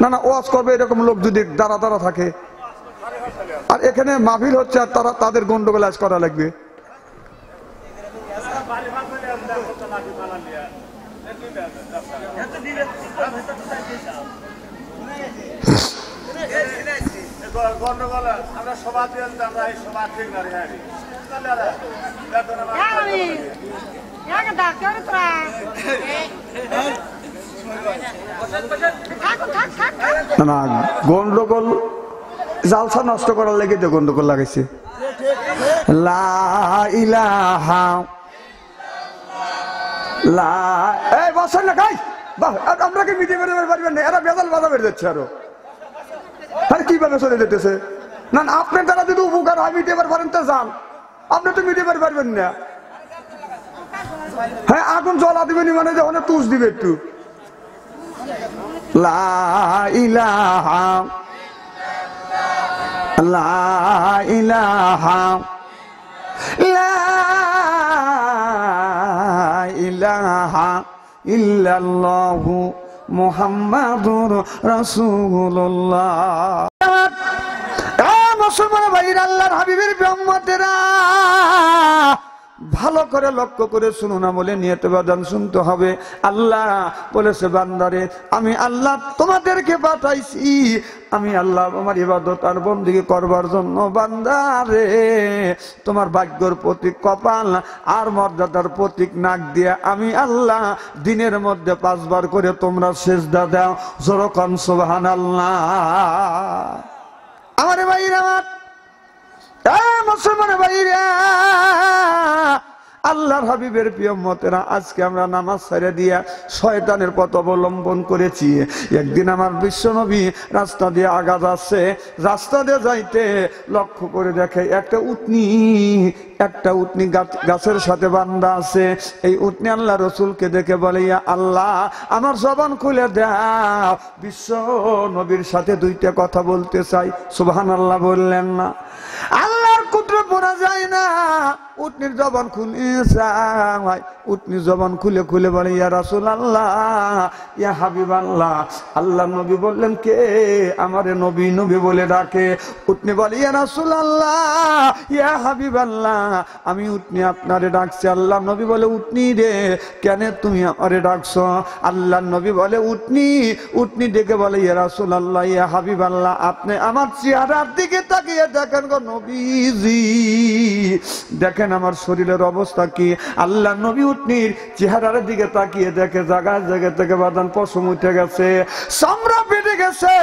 না না ওয়াজ করবে এরকম লোক যদি দাঁড়া দাঁড়া থাকে, আর এখানে মাহফিল হচ্ছে আর তারা তাদের গন্ডগোল আজ করা লাগবে। না গন্ডগোল জালসা নষ্ট করার লেগে তো গন্ডগোল লাগাইছে। লা ইলাহা লা এই বসেন না গাই বাহ, আপনাকে মিটিয়ে বের পারবেন না, এরা বেজাল বাধা বের যাচ্ছে আরো। আরে কিভাবে চলে যেতেছে? না আপনার দ্বারা যদি উপকার হয় মিটিয়ে পারেন তো যান, আপনি তো মিটিয়ে পারবেন না। হ্যাঁ আগুন জ্বলা দিবেনি মানে যখন তুষ দিবে একটু। লা ইলাহা লা ইলাহা লা ইলাহা ইল্লাল্লাহু মুহাম্মাদুর রাসূলুল্লাহ। মুসলমান ভাইরা, আল্লাহর হাবিবের উম্মতেরা ভালো করে লক্ষ্য করে শুনুন, আমলে নিয়তে বাদান শুনতে হবে। আল্লাহ বলেছে বান্দারে আমি আল্লাহ তোমাদেরকে পাঠাইছি, আমি আল্লাহ আমার ইবাদত আর বন্দেগী করবার জন্য। বান্দারে তোমার ভাগ্যর প্রতীক কপাল আর মর্যাদার প্রতীক নাক দিয়ে আমি আল্লাহ দিনের মধ্যে 5 বার করে তোমরা সিজদা দাও। যখন সুবহানাল্লাহ। আমার ভাইরা মুসলমান ভাইরা, আল্লাহর হাবিবের প্রিয় উম্মতেরা, আজকে আমরা নামাজ ছেড়ে দিয়া শয়তানের পথ অবলম্বন করেছি। একদিন আমার বিশ্বনবী রাস্তা দিয়ে আগা যাচ্ছে, রাস্তা দিয়ে যাইতে লক্ষ্য করে দেখে একটা উটনি গাছের সাথে বান্ধা আছে। এই উটনি আল্লাহ রসুলকে দেখে বলে ইয়া আল্লাহ আমার জবান খুলে দাও, বিশ্ব নবীর সাথে 2টা কথা বলতে চাই। সুবহানাল্লাহ বললেন না? আল্লাহর কুদরত পড়া যায় না, উটনির জবান খুলে যায়। উটনির জবান খুলে খুলে বলে ইয়া রাসূলুল্লাহ ইয়া হাবিবাল্লাহ। আল্লাহ নবী বললেন কে আমারে নবী নবী বলে ডাকে? উটনি বলে ইয়া রাসূলুল্লাহ ইয়া হাবিবাল্লাহ আমি উটনি আপনারে ডাকছি। আল্লাহ নবী বলে উটনি রে কেন তুমি আমারে ডাকছো? আল্লাহ নবী বলে উটনি ডেকে বলে ইয়া রাসূলুল্লাহ ইয়া হাবিবাল্লাহ আপনি আমার চেহারার দিকে তাকিয়ে দেখেন গো নবীজি, দেখেন আমার শরীরের অবস্থা কি। আল্লাহ নবী উটনির চেহারার দিকে তাকিয়ে দেখে জায়গা থেকে বাদান পশম উঠে গেছে, চামড়া ফেটে গেছে,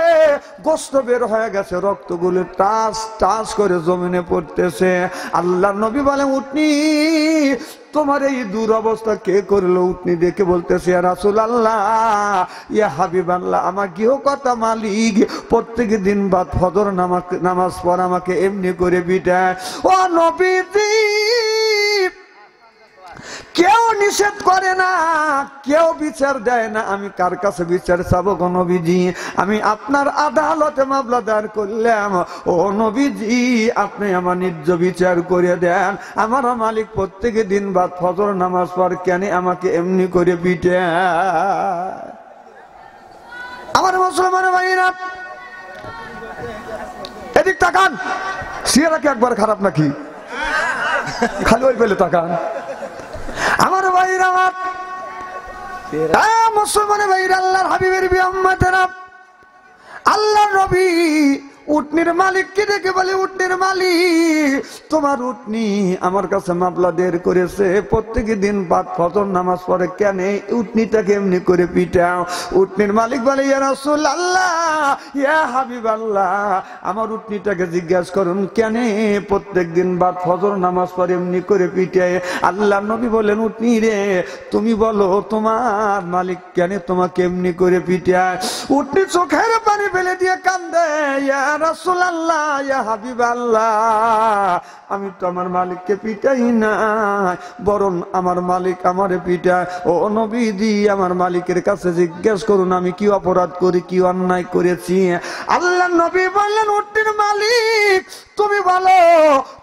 গোশত বের হয়ে গেছে, রক্তগুলো টাস করে জমিনে পড়তেছে। আল্লাহ নবী বলে উটনি তোমার এই দুরবস্থা কে করলো? উটনি দেখে বলতেছে ইয়া রাসূলুল্লাহ ইয়া হাবিবাল্লাহ আমার গৃহকর্তা মালিক প্রত্যেক দিন বাদ ফজর নামাজ পর আমাকে এমনি করে পিটায়। ও নবীজি কেউ নিষেধ করে না, কেউ বিচার দেয় না, আমি কার কাছে বিচার চাবো গো নবীজি? আমি আপনার আদালতে মামলা দায়ের করলাম। ও নবীজি আপনি আমার নিজ বিচার করে দেন, আমার মালিক প্রত্যেক দিন বাদ ফজর নামাজ পর কেন আমাকে এমনি করে পিটে? আমার মুসলমান ভাইরা এদিক তাকান, সিয়ারা কি একবার খারাপ নাকি? খালি ওই পেলে তাকান। আমার ভাইরা মুসলমান ভাইরা, আল্লাহর হাবিবের উম্মতেরা, আল্লাহর নবী উটনির মালিককে ডেকে বলে উটনির মালিক তোমার উটনি আমার কাছে মামলা দের করেছে, প্রত্যেক দিন বাদ ফজর নামাজ পড়ে কেন উটনিটাকে এমনি করে পিটাও? উটনির মালিক বলে ইয়া রাসূলুল্লাহ ইয়া হাবিবাল্লাহ আমার উটনিটাকে জিজ্ঞাসা করুন কেন প্রত্যেক দিন বাদ ফজর নামাজ পড়ে এমনি করে পিটায়? আল্লাহ নবী বলেন উটনি রে তুমি বলো তোমার মালিক কেন তোমাকে এমনি করে পিটায়? উটনি চোখের পানি ফেলে দিয়ে কান্দে ইয়া রাসূলুল্লাহ ইয়া হাবিবাল্লাহ আমি তো আমার মালিককে পিটাই না, বরং আমার মালিক আমারে পিটায়। ও নবীজি, আমার মালিকের কাছে জিজ্ঞেস করুন আমি কি অপরাধ করি, কি অন্যায় করেছি। আল্লাহ নবী বললেন, উটনির মালিক তুমি বলো,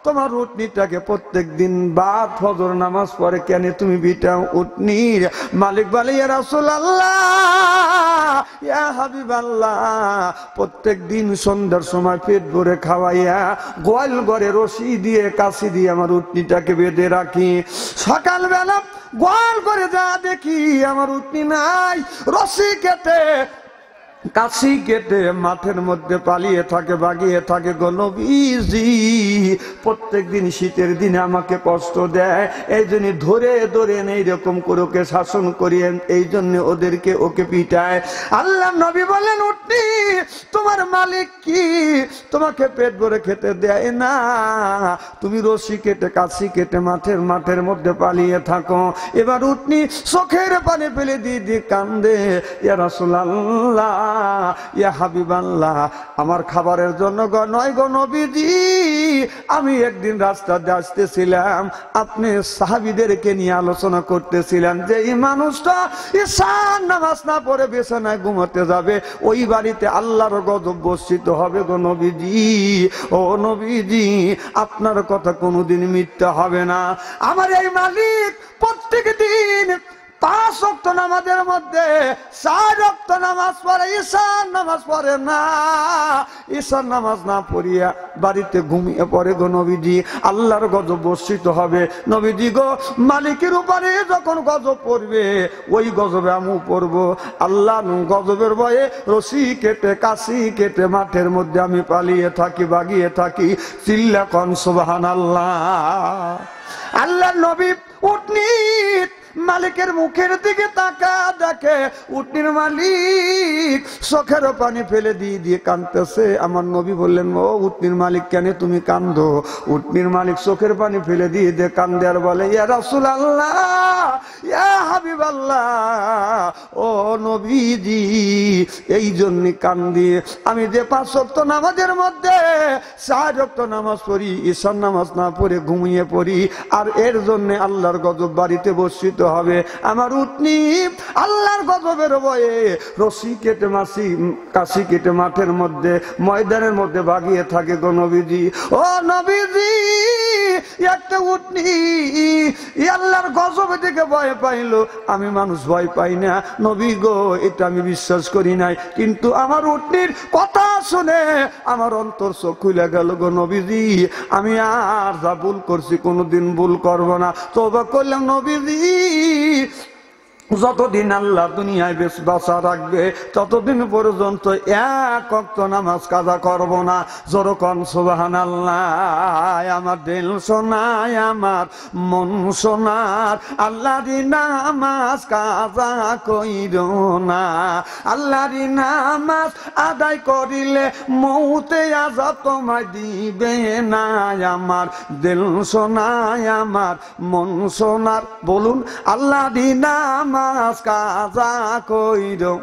তোমার উটনিটাকে প্রত্যেক দিন বাদ ফজর নামাজ পড়ে কেন তুমি পিটাও? উটনির মালিক বলে, ইয়া রাসূলুল্লাহ, ইয়া হাবিবাল্লাহ, প্রত্যেক দিন সন্ধ্যার সময় পেট ভরে খাওয়াইয়া গোয়াল ঘরে রশি দিয়ে কাশি দিয়ে আমার উটনিটাকে বেঁধে রাখি। সকালবেলা গোয়াল ঘরে যা দেখি আমার উটনি নাই, রশি কেটে কাশি কেটে মাঠের মধ্যে পালিয়ে থাকে, বাগিয়ে থাকে। গো নবীজি, প্রত্যেক দিন শীতের দিনে আমাকে কষ্ট দেয়, এই জন্য ধরে ধরে এইরকম করে ওকে শাসন করিয়ে এই জন্য ওদেরকে ওকে পিটায়। আল্লাহ নবী বলেন, উটনি তোমার মালিক কি তোমাকে পেট ভরে খেতে দেয় না? তুমি রশি কেটে কাশি কেটে মাঠের মধ্যে পালিয়ে থাকো। এবার উটনি চোখের পানি ফেলে দিয়ে কান্দে, ইয়া রাসূলুল্লাহ, ইয়া হাবিবাল্লাহ, আমার খাবারের জন্য নয় গো নবীজি, আমি একদিন রাস্তা দিয়ে আসতেছিলাম, আপনি সাহাবীদেরকে নিয়ে আলোচনা করতেছিলেন যে এই মানুষটা ঈশার নামাজ না পড়ে বিছানায় ঘুমাতে যাবে, ওই বাড়িতে আল্লাহর গজব বর্ষিত হবে গো নবীজি। ও নবীজি, আপনার কথা কোনোদিন মিথ্যা হবে না। আমার এই মালিক প্রত্যেক দিন 5 ওয়াক্ত নামাজের মধ্যে 4 ওয়াক্ত নামাজ পড়ে, ঈশার নামাজ পড়ে না। ঈশার নামাজ না পড়িয়া বাড়িতে ঘুমিয়ে পড়ে গো নবীজি, আল্লাহর গজব বর্ষিত হবে। নবীজি গো, মালিকের উপরে যখন গজব পড়বে ওই গজবে আমি পড়ব। আল্লাহ গজবের ভয়ে রশি কেটে কাশি কেটে মাঠের মধ্যে আমি পালিয়ে থাকি, বাগিয়ে থাকি। চিল্লা কোন সুবহানাল্লাহ। আল্লাহ নবী উটনির মালিকের মুখের দিকে তাকা দেখে, উটনির মালিক চোখের পানি ফেলে দিয়ে কাঁদতেছে। আমার নবী বললেন, ও উটনির মালিক কেন তুমি কান্দো? উটনির মালিক চোখের পানি ফেলে দিয়ে কান্দে আর বলে, ইয়া রাসূলুল্লাহ, ইয়া হাবিবাল্লাহ, ও নবীজি, এই জন্য কান্দি আমি যে 5 ওয়াক্ত নামাজের মধ্যে 4 ওয়াক্ত নামাজ পড়ি, ঈশার নামাজ না পড়ে ঘুমিয়ে পড়ি, আর এর জন্য আল্লাহর গজব বাড়িতে বর্ষিত হবে। আমার উটনি আল্লাহর গজবের ভয়ে রশি কেটে কাশি কেটে মাঠের মধ্যে ময়দানের মধ্যে বাগিয়ে থাকে গো নবীজি। ও নবীজি, একটা উটনি আল্লাহর গজব থেকে ভয় পাইলো, আমি মানুষ ভয় পাই না নবী গো, এটা আমি বিশ্বাস করি নাই, কিন্তু আমার উটনির কথা শুনে আমার অন্তর চোখ খুলে গেল গো নবীজি। আমি আর যা ভুল করছি কোনোদিন ভুল করব না, তওবা করলাম নবীজি। যতদিন আল্লাহ দুনিয়ায় বাঁচা রাখবে ততদিন পর্যন্ত 1 ওয়াক্ত নামাজ কাজা করব না। যেরকম সুবহানাল্লাহ। আমার দিল শোনায়, আমার মন শোনার, আল্লাহর নামাজ কাজা কইরো না। আল্লাহর নামাজ আদায় করিলে মৌতে আযাব তোমায় দিবে না। আমার দিল শোনায়, আমার মন শোনার, বলুন আল্লাহর নামাজ কাজা কইরো।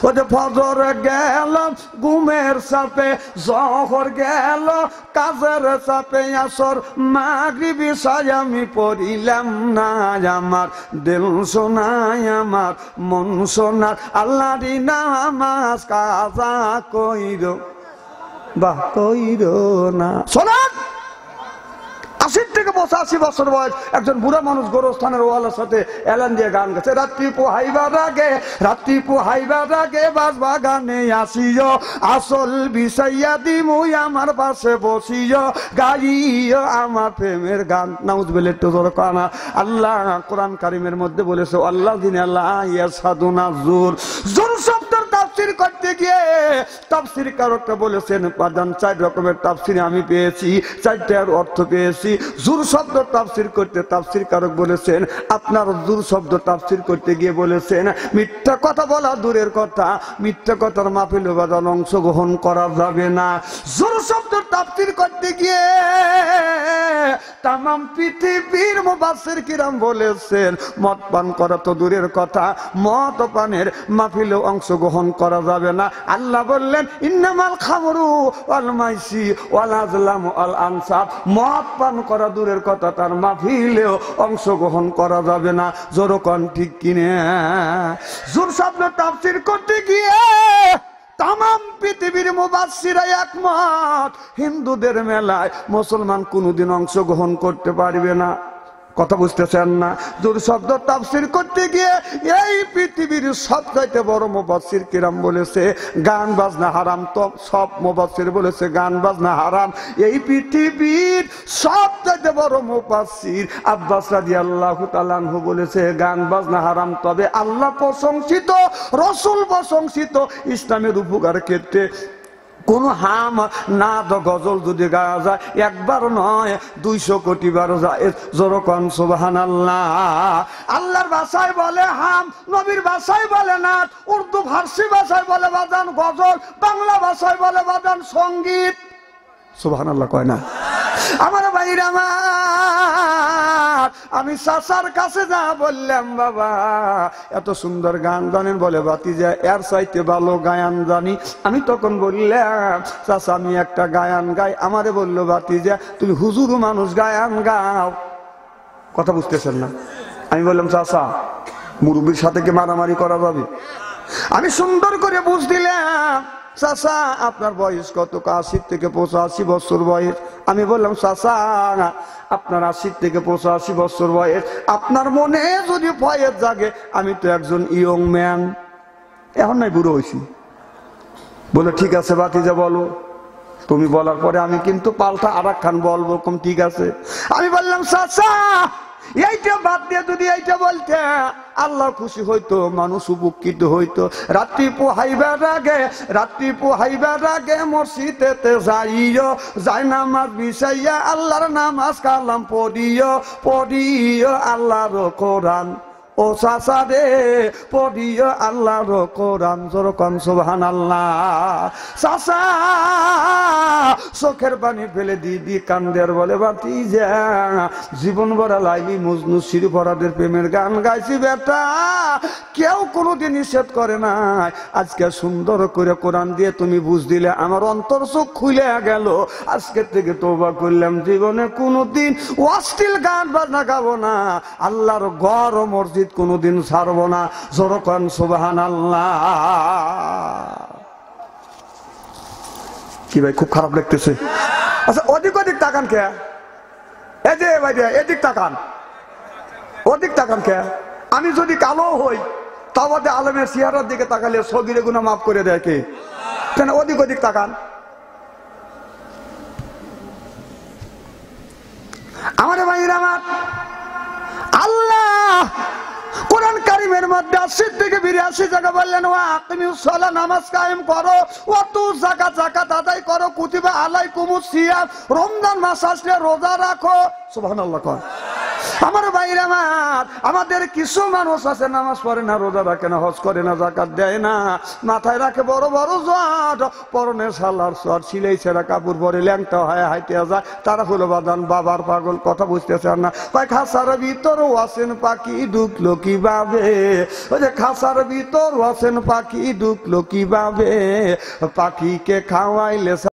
ওটা ফজর গেল ঘুমের চাপে, জহর গেল কাজের চাপে, আসর মাগরিব ইশা আমি পড়িলাম না। আমার দিল শোনায়, আমার মন শোনার, আল্লাহর নামাজ কাজা কইরো বা কইরো না। শোনান, 80 থেকে 85 বছর বয়স একজন বুড়া মানুষ গোরস্থানের ওয়ালার সাথে এলান দিয়ে গান গাছে, রাত্রি পোহাইবার আগে বাস বাগানে আসিও, আসল বিষাইয়া দিমুই আমার পাশে বসিও, গাইও আমার প্রেমের গান। নাউজুবিল্লাহ, একটু জোরে কানা। আল্লাহ কোরআন কারিমের মধ্যে বলেছে, আল্লাহ দিন আল্লাহ ইয়াসাদুনা জুর। জুর শব্দের তাফসীর করতে গিয়ে তাফসীর কারকটা বলেছেন, প্রধান 4 রকমের তাফসীর আমি পেয়েছি, 4টার অর্থ পেয়েছি। জুর শব্দ তাফসীর করতে তাফসীর কারক বলেছেন, আপনার জুর শব্দ তাফসীর করতে গিয়ে বলেছেন মিথ্যা কথা বলা দূরের কথা, মিথ্যা কথার মাহফিলে বাজার অংশগ্রহণ করা যাবে না। জুর শব্দ তাফসীর করতে গিয়ে তামাম পৃথিবীর মুফাসসির কিরাম বলেছেন মদ পান করা তো দূরের কথা, মদ পানের মাহফিলে অংশগ্রহণ করা যাবে না। আল্লাহ বললেন ইন্নামাল খামরু ওয়াল মাইসি ওয়াল আজলাম ওয়াল আনসাব, মদ পান করা দূরের কথা, তার মাহফিলেও অংশগ্রহণ করা যাবে না। জোরকন ঠিক কিনে জোর শব্দ তাফসীর করতে গিয়ে তামাম পৃথিবীর মুফাসসিরা একমত, হিন্দুদের মেলায় মুসলমান কোনোদিন অংশগ্রহণ করতে পারবে না। কথা বুঝতেছেন না? জোর শব্দ তাফসীর করতে গিয়ে এই পৃথিবীর সবচাইতে বড় মুফাসসির কিরাম বলেছে গান বাজনা হারাম। তো সব মুফাসসির বলেছে গান বাজনা হারাম। এই পৃথিবীর সবচাইতে বড় মুফাসসির আব্বাস রাদিয়াল্লাহু তাআলা আনহু বলেছে গান বাজনা হারাম, তবে আল্লাহ প্রশংসিত, রাসূল প্রশংসিত, ইসলামের উপকার ক্ষেত্রে কোন হাম না তো গজল যদি গাওয়া যায় একবার নয় 200 কোটি বার যায়। জোরকন সুবহানাল্লাহ। আল্লাহর ভাষায় বলে হাম, নবীর ভাষায় বলে নাচ, উর্দু ফার্সি ভাষায় বলে বাজান গজল, বাংলা ভাষায় বলে বাজান সঙ্গীত। সুবহানাল্লাহ কয় না? আমার ভাইরা আমার, আমি চাচার কাছে যা বললাম বাবা এত সুন্দর গান জানেন, বলে ভাতিজা এর চাইতে ভালো গায়ান জানি। আমি তখন বললাম চাচা আমি একটা গায়ান গাই। আমারে বললো ভাতিজা তুমি হুজুর মানুষ গায়ান গাও। কথা বুঝতেছেন না? আমি বললাম চাচা মুরব্বির সাথে কি মারামারি করা যাবে? আমি সুন্দর করে বুঝ দিলাম চাচা আপনার বয়স কত? 80 থেকে 85 বছর বয়স। আমি বললাম চাচা আপনার 80 থেকে 85 বছর বয়স, আপনার মনে যদি ভয়ের জাগে আমি তো একজন ইয়ং ম্যান, এখন নাই বুড়ো হয়েছি। বলে ঠিক আছে ভাতিজা বলো। তুমি বলার পরে আমি কিন্তু পাল্টা আরেকখান বলবো। কম ঠিক আছে। আমি বললাম চাচা এইটা বাদ দিয়ে যদি এইটা বলতে আল্লাহ খুশি হইতো, মানুষ উপকৃত হইতো। রাত্রি পোহাইবার আগে মসজিদেতে যাইও, যাই নামাজ বিছাইয়া আল্লাহর নামাজ কালাম পড়িও আল্লাহর কোরআন। ও চাচা রে পড়িও আল্লাহর কোরআন। জোরকন সুবহানাল্লাহ। চাচা চোখের পানি ফেলে দিদি কান্দের বলে ভাতিজা জীবন ভরা লাইলি মজনু শিরফরাদের প্রেমের গান গাইছি বেটা, কেউ কোনোদিন নিষেধ করে নাই। আজকে সুন্দর করে কোরআন দিয়ে তুমি বুঝ দিলে আমার অন্তর চোখ খুলে গেল। আজকের থেকে তওবা করলাম জীবনে কোনোদিন অশ্লীল গান বাজনা গাবো না, আল্লাহর ঘর ও মসজিদ কোনোদিন ছাড়বো না। জোরকন সুবহানাল্লাহ। কি ভাই খুব খারাপ লাগতেছে? আচ্ছা অধিক তাকান কে? এই যে ভাই এদিক তাকান, অধিক তাকান কে? আমি যদি কালো হই তাও আলমের চেহারার দিকে তাকালে সগীরে গুনাহ মাফ করে দেয় কে? কেন অধিক তাকান। আমার ভাইরা আমার, আল্লাহ কোরআন কারীমের মধ্যে 80 থেকে 82 জায়গা বললেন ওয়া আকিমিস সালাত, নামাজ কায়েম করো, ওয়া তু যাকাত আদায় করো, কুতিবা আলাইকুমুস সিয়াম, রমজান মাস আসলে রোজা রাখো। সুবহানাল্লাহ কর। আমার ভাইরা আমার, আমাদের কিছু মানুষ আছে নামাজ পড়ে না, রোজা রাখে না, হজ করে না, যাকাত দেয় না, মাথায় রাখে বড় বড় জট, পরনে সালার সর, সিলাই ছেঁড়া কাপড় পরে ল্যাংটা হয় হাইতে যায়, তারা হলো বাদান বাবার পাগল। কথা বুঝতেছেন না? কয় খাসার ভিতর আছেন পাখি ঢুকলো কিভাবে, ওই যে খাসার ভিতর আছেন পাখি ঢুকলো কিভাবে, পাখিকে খাওয়াইলে